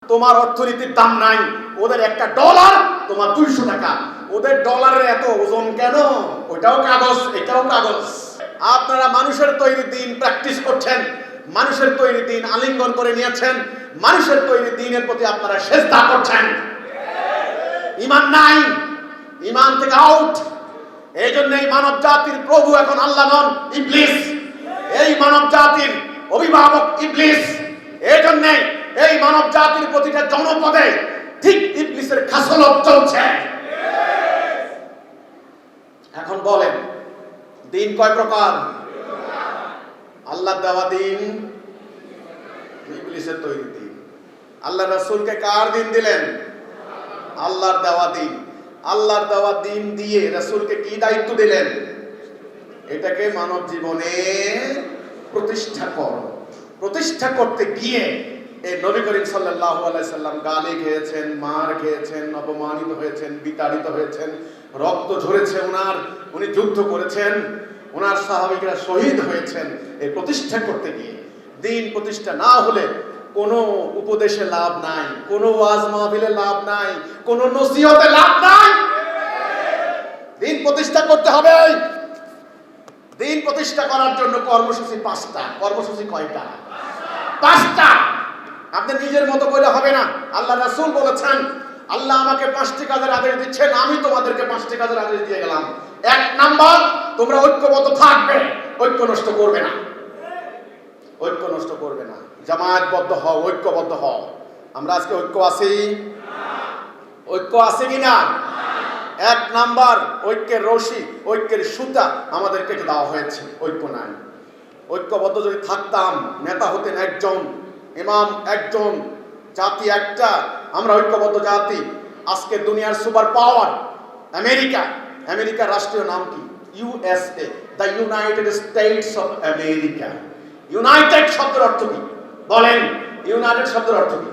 তোমার অর্থনীতির দাম নাই। ওদের একটা ডলার তোমার 200 টাকা। ওদের ডলারের এত ওজন কেন? ওইটাও কাগজ, এটাও কাগজ। আপনারা মানুষের তৈরি দিন প্র্যাকটিস করছেন, মানুষের তৈরি দিন আলিঙ্গন করে নিয়েছেন, মানুষের তৈরি দিনের প্রতি আপনারা সেজদা করছেন। ঈমান নাই, ঈমান থেকে আউট। এই জন্য এই মানব জাতির প্রভু এখন আল্লাহ নন, ইবলিস। এই মানব জাতির অভিভাবক ইবলিস। এই জন্য এই মানব জাতির প্রতিটা জনপদে ঠিক ইবলিসের খাসলত চলছে। এখন বলেন, দিন কয় প্রকার? আল্লাহর দেওয়া দিন, ইবলিসের তৈরি দিন। আল্লাহ রাসূলকে কার দিন দিলেন? আল্লাহর দেওয়া দিন। আল্লাহর দেওয়া দিন দিয়ে রাসূলকে কি দায়িত্ব দিলেন? এটাকে মানব জীবনে প্রতিষ্ঠা করো। প্রতিষ্ঠা করতে গিয়ে এই নবী করিম সাল্লাল্লাহু আলাইহি সাল্লাম গালি খেয়েছেন, মার খেয়েছেন, অপমানিত হয়েছেন, বিতাড়িত হয়েছেন, রক্ত ঝরেছে ওনার, উনি যুদ্ধ করেছেন, ওনার সাহাবীরা শহীদ হয়েছেন এই প্রতিষ্ঠা করতে গিয়ে। দিন প্রতিষ্ঠা না হলে কোনো উপদেশে লাভ নাই, কোনো ওয়াজ মাহফিলে লাভ নাই, কোনো নসিহতে লাভ নাই। দিন প্রতিষ্ঠা করতে হবে। দিন প্রতিষ্ঠা করার জন্য কর্মসূচি 5টা। কর্মসূচি কয়টা? 5টা। আপনি নিজের মতো করে হবে না। আল্লাহ রাসূল বলেছেন, আল্লাহ আমাকে 5টি কাজের আদেশ দিচ্ছেন, আমি তোমাদেরকে 5টি কাজের আদেশ দিয়ে গেলাম। 1 নাম্বার, তোমরা ঐক্যবদ্ধ থাকবে, ঐক্য নষ্ট করবে না। ঐক্য নষ্ট করবে না, জামায়াতবদ্ধ হও, ঐক্যবদ্ধ হও। আমরা আজকে ঐক্য আছি? ঐক্য আছে কিনা? 1 নাম্বার, ঐক্যের রশি, ঐক্যের সুতা আমাদের কেটে দেওয়া হয়েছে, ঐক্য নাই। ঐক্যবদ্ধ যদি থাকতাম, নেতা হতেন একজন, ইমাম একজন, জাতি একটা, আমরা ঐক্যবদ্ধ জাতি। আজকে দুনিয়ার সুপার পাওয়ার আমেরিকা। আমেরিকার রাষ্ট্রীয় নাম কি? USA, the United states of America. United শব্দের অর্থ কি বলেন? ইউনাইটেড শব্দের অর্থ কি?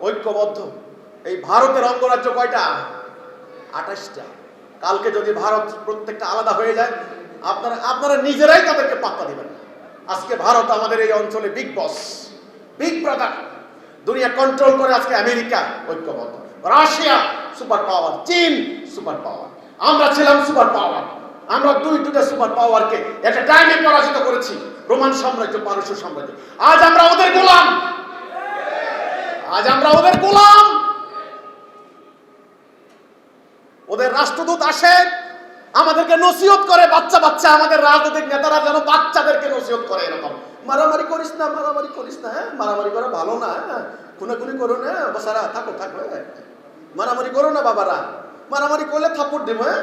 ঐক্যবদ্ধ। এই ভারতের অঙ্গরাজ্য কয়টা? 28টা। কালকে যদি ভারত প্রত্যেকটা আলাদা হয়ে যায়, আপনারা নিজেরাই তাদেরকে পাত্তা দিবেন না। আজকে ভারত আমাদের এই অঞ্চলে বিগ বস, বিগ ব্রাদার। দুনিয়া কন্ট্রোল করে আজকে আমেরিকা ঐক্যবদ্ধ। রাশিয়া সুপার পাওয়ার, চীন সুপার পাওয়ার, আমরা ছিলাম সুপার পাওয়ার। আমরা দুইটা সুপার পাওয়ারকে একটা টাইমে পরাজিত করেছি। রোমান সাম্রাজ্য, পারস্য সাম্রাজ্য। আজ আমরা ওদের গোলাম। আজ আমরা ওদের গোলাম। ওদের রাষ্ট্রদূত আসে, আমাদেরকে নসিহত করে, বাচ্চা বাচ্চা আমাদের রাজনৈতিক নেতারা যেন বাচ্চাদেরকে নসিহত করে এরকম, মারামারি করিস না, মারামারি করিস না, হ্যাঁ মারামারি করা ভালো না, হ্যাঁ খুনাখুনি করো না, বাসারা থাকো থাকো, মারামারি করো না বাবারা, মারামারি করলে থাপ্পড় দেবো। হ্যাঁ,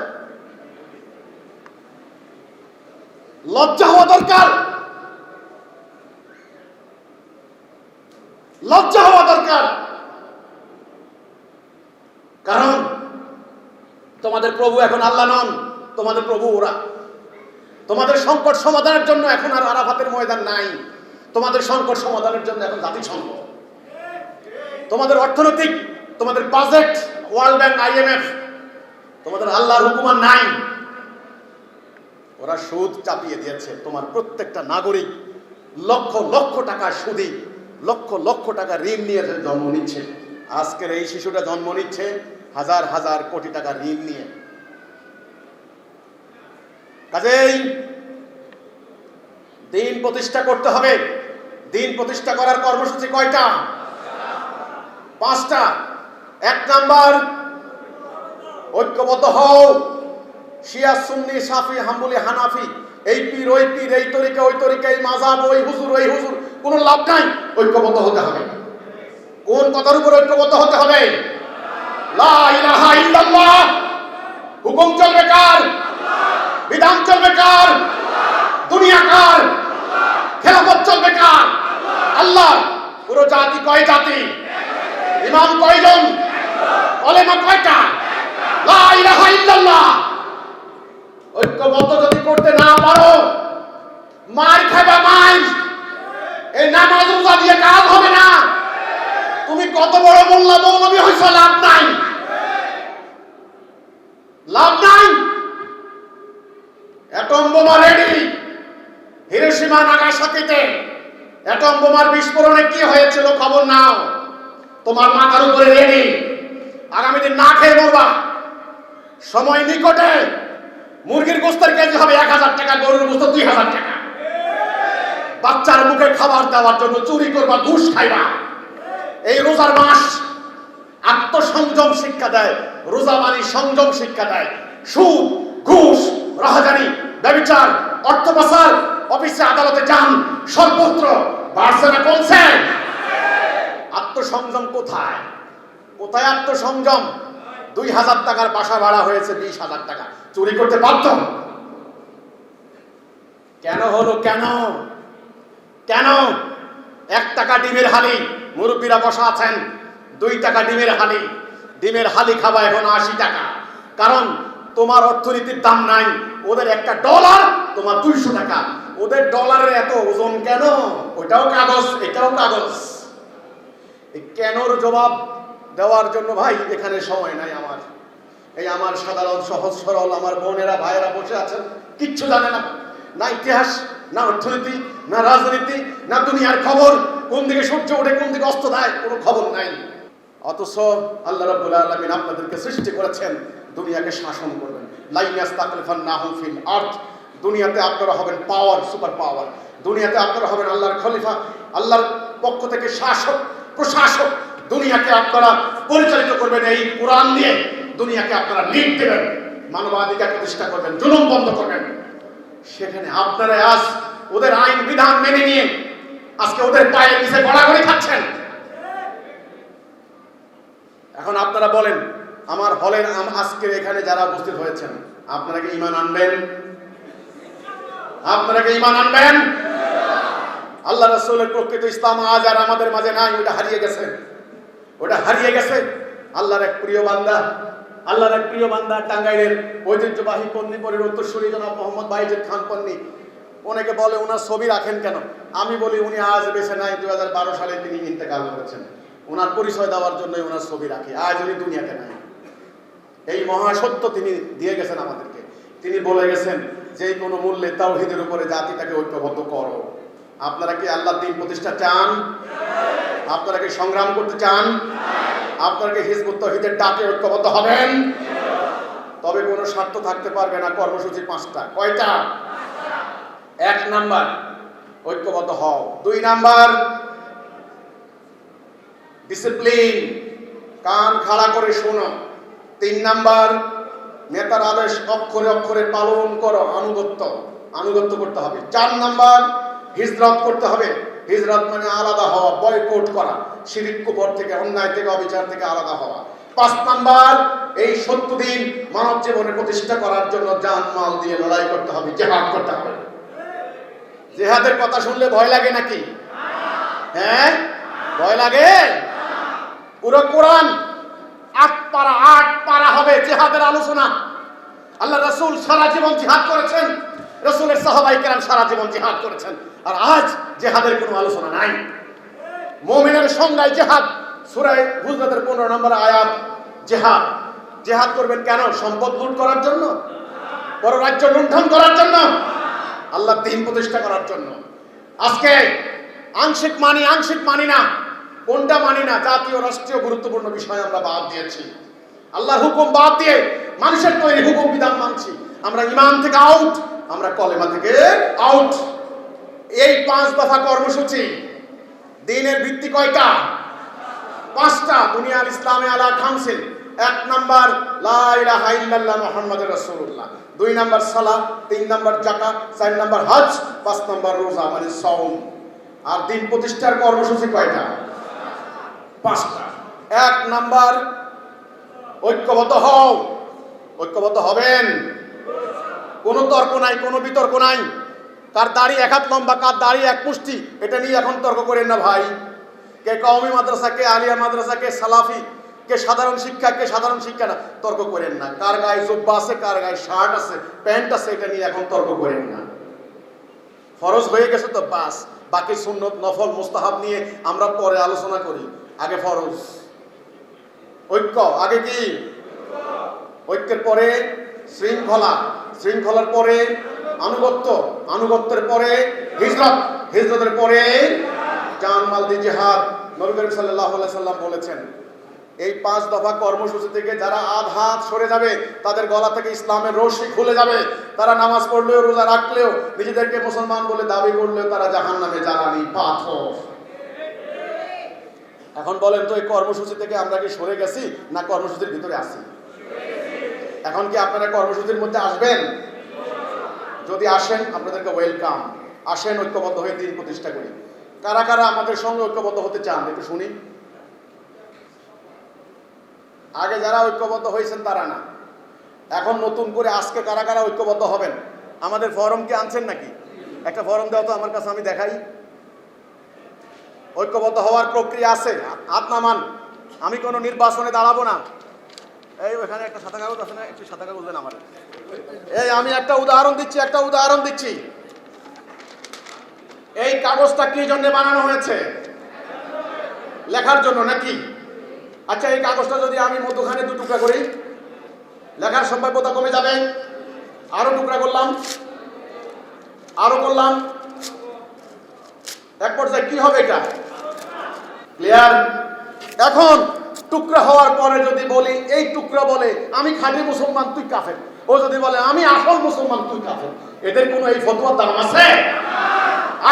লজ্জা হওয়া দরকার, লজ্জা হওয়া দরকার। কারণ তোমাদের প্রভু এখন আল্লাহ নন, তোমাদের প্রভু ওরা। তোমাদের সংকট সমাধানের জন্য এখন আর আরাফাতের ময়দান নাই। তোমাদের সংকট সমাধানের জন্য এখন জাতিসংঘ। তোমাদের অর্থনৈতিক, তোমাদের বাজেট, ওয়ার্ল্ড ব্যাংক, IMF, তোমাদের আল্লাহর হুকুম নাই। ওরা সুদ চাপিয়ে দিয়েছে। তোমার প্রত্যেকটা নাগরিক লক্ষ লক্ষ টাকা সুদী, লক্ষ লক্ষ টাকা ঋণ নিয়ে জন্ম নিচ্ছে। আজকের এই শিশুটা জন্ম নিচ্ছে হাজার হাজার কোটি টাকা ঋণ নিয়ে। কাজেই দিন প্রতিষ্ঠা করতে হবে। দিন প্রতিষ্ঠা করার কর্মসূচি কয়টা? 5টা। 1 নাম্বার, ঐক্যবদ্ধ হও। শিয়া, সুন্নি, শাফি, হাম্বলি, হানাফি, এই পীর ওই পীর, এই তরিকা ওই তরিকা, এই মাযহাব ওই হুজুর ওই হুজুর, কোনো লাভ নাই। ঐক্যবদ্ধ হতে হবে। কোন কথার উপর ঐক্যবদ্ধ হতে হবে? লা ইলাহা ইল্লাল্লাহ। হুকুম চলবে কার? বিধান চলবে কার? দুনিয়া কার? খেলাফত চলবে কার? আল্লাহ। পুরো জাতি কয় জাতি? ইমাম কয়জন? উলেমা কয়টা? লা ইলাহা ইল্লাল্লাহ। ঐক্যবদ্ধ যদি করতে না পারো, মার খাবা মার। এই নামাজ রোজা দিয়ে কাজ হবে না। তুমি কত বড় মোল্লা মৌলবী হইছ, লাভ নাই, লাভ নাই। অ্যাটম বোমা রেডি। হিরোশিমা নাগাসাকিতে অ্যাটম বোমার বিস্ফোরণে কি হয়েছিল খবর নাও। তোমার মাথার উপরে রেডি, আগামী দিন না খেয়ে মরবা। সময় নিকটে, মুরগির গোস্তের কেজি হবে 1000 টাকা, গরুর গোস্ত 2000 টাকা। বাচ্চার মুখে খাবার দেওয়ার জন্য চুরি করবা, ঘুষ খাইবা। এই রোজার মাস আত্মসংযম শিক্ষা দেয়, রোজা মানে সংযম শিক্ষা দেয়। সুদ, ঘুষ, রাহাজানি, ব্যভিচার, অর্থ পাচার, অফিসে আদালতে যান, সর্বত্র বাড়ছে না কমছে? আত্মসংযম কোথায়? কোথায় আত্মসংযম? 2000 টাকার বাসা ভাড়া হয়েছে 20,000 টাকা, চুরি করতে বাধ্য। কেন হলো? কেন কেন 1 টাকা ডিমের হালি, মুরব্বীরা বসা আছেন, 2 টাকা ডিমের হালি, ডিমের হালি খাওয়া এখন 80 টাকা। কারণ তোমার অর্থনীতির দাম নাই। ওদের একটা ডলার, তোমার 200 টাকা। ওদের ডলারের এত ওজন কেন? ওইটাও কাগজ, এটাও কাগজ। এই কেনর জবাব দেওয়ার জন্য ভাই এখানে সময় নাই আমার। এই আমার সাধারণ সহজ সরল আমার বোনেরা ভাইয়েরা বসে আছেন, কিচ্ছু জানে না, না ইতিহাস, না অর্থনীতি, না রাজনীতি, না দুনিয়ার খবর, কোন দিকে সূর্য ওঠে কোন দিকে অস্ত যায় কোনো খবর নাই। অথচ আল্লাহ রাব্বুল আলামিন আপনাদেরকে সৃষ্টি করেছেন দুনিয়াকে শাসন করবেন। লাইয়াস্তাকলিফান্নাহুম ফিল আরদ, দুনিয়াতে আপনারা হবেন পাওয়ার, সুপার পাওয়ার। দুনিয়াতে আপনারা হবেন আল্লাহর খলিফা, আল্লাহর পক্ষ থেকে শাসক, প্রশাসক। দুনিয়াকে আপনারা পরিচালিত করবেন এই কোরআন দিয়ে। দুনিয়াকে আপনারা লিড দেবেন, মানবাধিকার প্রতিষ্ঠা করবেন, জুলুম বন্ধ করবেন। সেখানে আপনারা আজ ওদের আইন বিধান মেনে নিয়ে আজকে ওদের পায়ের নিচে গড়াগড়ি খাচ্ছেন। এখন আপনারা বলেন, আমার হলের আজকে এখানে যারা উপস্থিত হয়েছেন, আপনারা কি ঈমান আনবেন? আপনারা কি ঈমান আনবেন? আল্লাহ রাসূলের প্রকৃত ইসলাম আজ আর আমাদের মাঝে নাই, ওটা হারিয়ে গেছে, ওটা হারিয়ে গেছে। আল্লাহর এক প্রিয় বান্দা, আল্লাহর এক প্রিয় বান্দা টাঙ্গাইলের ঐতিহ্যবাহী পন্নীপুরের উত্তরসূরি জনাব মোহাম্মদ বাইজিদ খান পন্নী। অনেকে বলে ওনার ছবি রাখেন কেন? আমি বলি উনি আজ বেঁচে নাই, 2012 সালে তিনি ইন্তেকাল করেছেন। ওনার পরিচয় দেওয়ার জন্যই ওনার ছবি রাখি। আজ উনি দুনিয়াতে নাই। এই মহাসত্য তিনি দিয়ে গেছেন আমাদেরকে। তিনি বলে গেছেন যে কোনো মূল্যে তাওহীদের উপরে জাতিটাকে ঐক্যবদ্ধ করো। আপনারা কি আল্লাহর দ্বীন প্রতিষ্ঠা চান? আপনারা কি সংগ্রাম করতে চান? আপনারা কি হিজবুত তাওহীদের ডাকে ঐক্যবদ্ধ হবেন? তবে কোনো স্বার্থ থাকতে পারবে না। কর্মসূচি 5টা। কয়টা? 1 নাম্বার ঐক্যবদ্ধ হও। 2 নাম্বার ডিসিপ্লিন, কান খাড়া করে শোনো। 3 নাম্বার নেতার আদেশ অক্ষরে অক্ষরে পালন করো, আনুগত্য করতে হবে। 4 নাম্বার হিজরত করতে হবে। হিজরত মানে আলাদা হওয়া, বয়কট করা, শিরক কুফর থেকে, অন্যায় থেকে, অবিচার থেকে আলাদা হওয়া। 5 নাম্বার এই 70 দিন মানব জীবনে প্রতিষ্ঠা করার জন্য জান মাল দিয়ে লড়াই করতে হবে, জিহাদ করতে হবে। জিহাদের কথা শুনলে ভয় লাগে নাকি? হ্যাঁ, ভয় লাগে? পুরো কোরআন 8 পারা হবে জিহাদের আলোচনা। আল্লাহ রাসূল সারা জীবন জিহাদ করেছেন, রাসূলের সাহাবায়ে কেরাম সারা জীবন জিহাদ করেছেন। আর আজ জিহাদের কোনো আলোচনা নাই। মুমিনের সংজ্ঞায় জিহাদ, সূরা হুজরাতের 15 নম্বর আয়াত। জিহাদ, জিহাদ করবেন কেন? সম্পদ লুট করার জন্য? পররাজ্য লুণ্ঠন করার জন্য? আল্লাহর দ্বীন প্রতিষ্ঠা করার জন্য। আজকে আংশিক মানি না। কোনটা মানি না? জাতীয় রাষ্ট্রীয় গুরুত্বপূর্ণ বিষয় আমরা বাদ দিয়েছি। আল্লাহর হুকুম বাদ দিয়ে মানুষের তৈরি হুকুম বিধান মানছি। আমরা ঈমান থেকে আউট, আমরা কলেমা থেকে আউট। এই 5 দফা কর্মসূচি। দ্বীনের ভিত্তি কয়টা? 5টা। দুনিয়ার ইসলামে আলা কাউন্সিল। 1 নাম্বার লা ইলাহা ইল্লাল্লাহ মুহাম্মাদুর রাসূলুল্লাহ। 2 নাম্বার সালাত, 3 নাম্বার যাকাত, 4 নাম্বার হজ, 5 নাম্বার রোজা মানে সাওম। আর দ্বীন প্রতিষ্ঠার কর্মসূচি কয়টা? 5টা। 1 নাম্বার ঐক্যবদ্ধ হও। ঐক্যবদ্ধ হবেন, কোনো তর্ক নাই, কোনো বিতর্ক নাই। কার দাড়ি 1 হাত লম্বা, কার দাড়ি 1 মুষ্টি, এটা নিয়ে এখন তর্ক করেন না ভাই। কে কওমি মাদ্রাসা, কে আলিয়া মাদ্রাসা, কে সালাফি, কে সাধারণ শিক্ষা, কে সাধারণ শিক্ষা না, তর্ক করেন না। কার গায়ে জুব্বা আছে, কার গায়ে শার্ট আছে, প্যান্ট আছে, এটা নিয়ে এখন তর্ক করেন না। ফরজ হয়ে গেছে তো বাস, বাকি সুন্নত নফল মুস্তাহাব নিয়ে আমরা পরে আলোচনা করি। আগে ফরজ। ঐক্য আগে কি? ঐক্যের পরে শৃঙ্খলা, শৃঙ্খলার পরে আনুগত্য, আনুগত্যের পরে হিজরত, হিজরতের পরে জান মাল দিয়ে জিহাদ, নবী করিম সাল্লাল্লাহু আলাইহি সাল্লাম বলেছেন, এই 5 দফা কর্মসূচি থেকে যারা আধ সরে যাবে তাদের গলা থেকে ইসলামের রশি খুলে যাবে। তারা নামাজ পড়লেও রোজা রাখলেও নিজেদেরকে মুসলমান বলে দাবি করলেও তারা জাহান্নামে জ্বালানি পাথর। এখন বলেন তো, এই কর্মসূচি থেকে আমরা কি সরে গেছি না কর্মসূচির ভিতরে আছি? এখন কি আপনারা কর্মসূচির মধ্যে আসবেন? যদি আসেন আপনাদেরকে ওয়েলকাম। আসেন, ঐক্যবদ্ধ হয়ে দিন প্রতিষ্ঠা করি। কারা কারা আমাদের সঙ্গে ঐক্যবদ্ধ হতে চান একটু শুনি। আগে যারা ঐক্যবদ্ধ হয়েছেন তারা না, এখন নতুন করে আজকে কারা কারা ঐক্যবদ্ধ হবেন? আমাদের ফরম কি আনছেন নাকি? একটা ফরম দাও তো আমার কাছে, আমি দেখাই। ঐক্যবদ্ধ হওয়ার প্রক্রিয়া আছে, হাত নামান। আমি কোনো নির্বাচনে দাঁড়াবো না। এই ওখানে একটা সাদা কাগজ আছে না, একটু সাদা কাগজ দেন আমার। এই আমি একটা উদাহরণ দিচ্ছি। এই কাগজটা কি জন্য বানানো হয়েছে? লেখার জন্য নাকি? আচ্ছা, এই কাগজটা যদি আমি মধ্যখানে 2 টুকরা করি, লেখার সম্ভাব্যতা কমে যাবে। আরো টুকরা করলাম, এক পর্যায়ে কি হবে? এটা ক্লিয়ার? এখন টুকরা হওয়ার পরে যদি বলি, এই টুকরা বলে আমি খাঁটি মুসলমান, তুই কাফের। ও যদি বলে আমি আসল মুসলমান, তুই কাফের। এদের কোনো এই ফতোয়ার দাম আছে?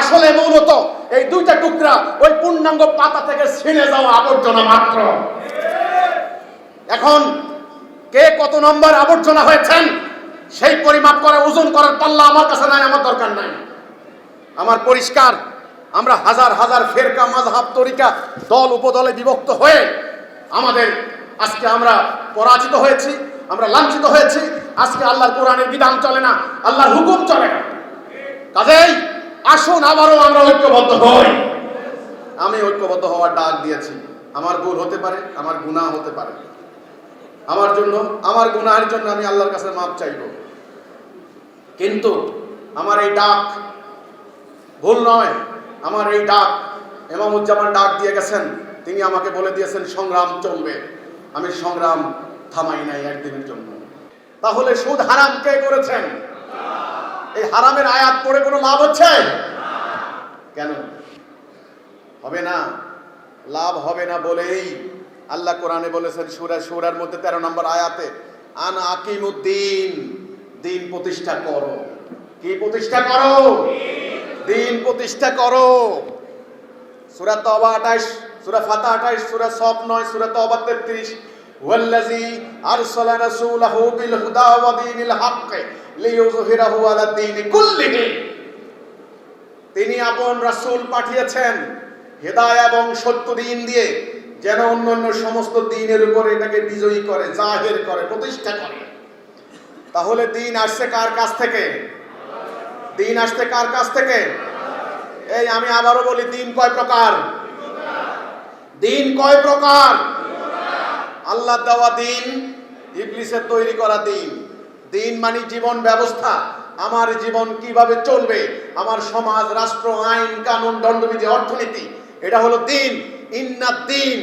আসলে মূলত এই 2টা টুকরা ওই পূর্ণাঙ্গ পাতা থেকে ছিঁড়ে যাওয়া আবর্জনা মাত্র। এখন কে কত নম্বর আবর্জনা হয়েছেন সেই পরিমাপ করে ওজন করার পাল্লা আমার কাছে নাই, আমার দরকার নাই। আমার পরিষ্কার, আমরা হাজার হাজার ফেরকা, মাযহাব, তরিকা, দল উপদলে বিভক্ত হয়ে আমাদের আজকে আমরা পরাজিত হয়েছি, আমরা লাঞ্ছিত হয়েছি। আজকে আল্লাহর কোরআনের বিধান চলে না, আল্লাহর হুকুম চলে না। কাজেই আসুন আবারও আমরা ঐক্যবদ্ধ হই। আমি ঐক্যবদ্ধ হওয়ার ডাক দিয়েছি। আমার ভুল হতে পারে, আমার গুনাহ হতে পারে। আমার গুনাহের জন্য আমি আল্লাহর কাছে মাপ চাইব। কিন্তু আমার এই ডাক ভুল নয়। আমার এই ডাক ইমামুজ্জামান ডাক দিয়ে গেছেন, তিনি আমাকে বলে দিয়েছেন সংগ্রাম চলবে। আমি সংগ্রাম থামাই নাই একদিনের জন্য। তাহলে সুদ হারাম কে করেছেন? এই হারামের আয়াত পড়ে কোনো লাভ হচ্ছে? কেন হবে না? লাভ হবে না বলেই আল্লাহ কোরআনে বলেছেন সূরার মধ্যে 13 নম্বর আয়াতে, আন আকিমুদ্দিন, দিন প্রতিষ্ঠা করো। কি প্রতিষ্ঠা করো? দিন প্রতিষ্ঠা করো। সূরা তওবা 28, সূরা ফাতহ 28, সূরা সফ 9, সূরা তওবা 33। ওয়াল্লাযী আরসালা রাসূলাহু বিল হুদা ওয়া দীনিল হক লিইয়ুযহিরাহু আলা দ্বীনি কুল্লিহি। তিনি আপন রাসূল পাঠিয়েছেন হেদায়েত এবং সত্য দ্বীন দিয়ে, যেন অন্যান্য সমস্ত দ্বীনের উপর এটাকে বিজয়ী করে, জাহির করে, প্রতিষ্ঠা করে। তাহলে দ্বীন আসছে কার কাছ থেকে? দ্বীন আসছে কার কাছ থেকে? এই আমি আবারও বলি, দ্বীন কয় প্রকার? দ্বীন কয় প্রকার? আল্লাহ দেওয়া দ্বীন, ইবলিসের তৈরি করা দ্বীন। দ্বীন মানে জীবন ব্যবস্থা, আমার জীবন কিভাবে চলবে, আমার সমাজ, রাষ্ট্র, আইন, কানুন, দণ্ডবিধি, অর্থনীতি, এটা হলো দ্বীন। ইন্নাদ-দ্বীন,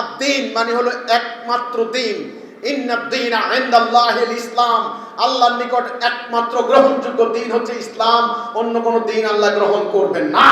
আদ-দ্বীন মানে হলো একমাত্র দ্বীন। ইন্নাদ-দ্বীনা ইনদাল্লাহিল ইসলাম, আল্লাহর নিকট একমাত্র গ্রহণযোগ্য দ্বীন হচ্ছে ইসলাম। অন্য কোনো দ্বীন আল্লাহ গ্রহণ করবেন না।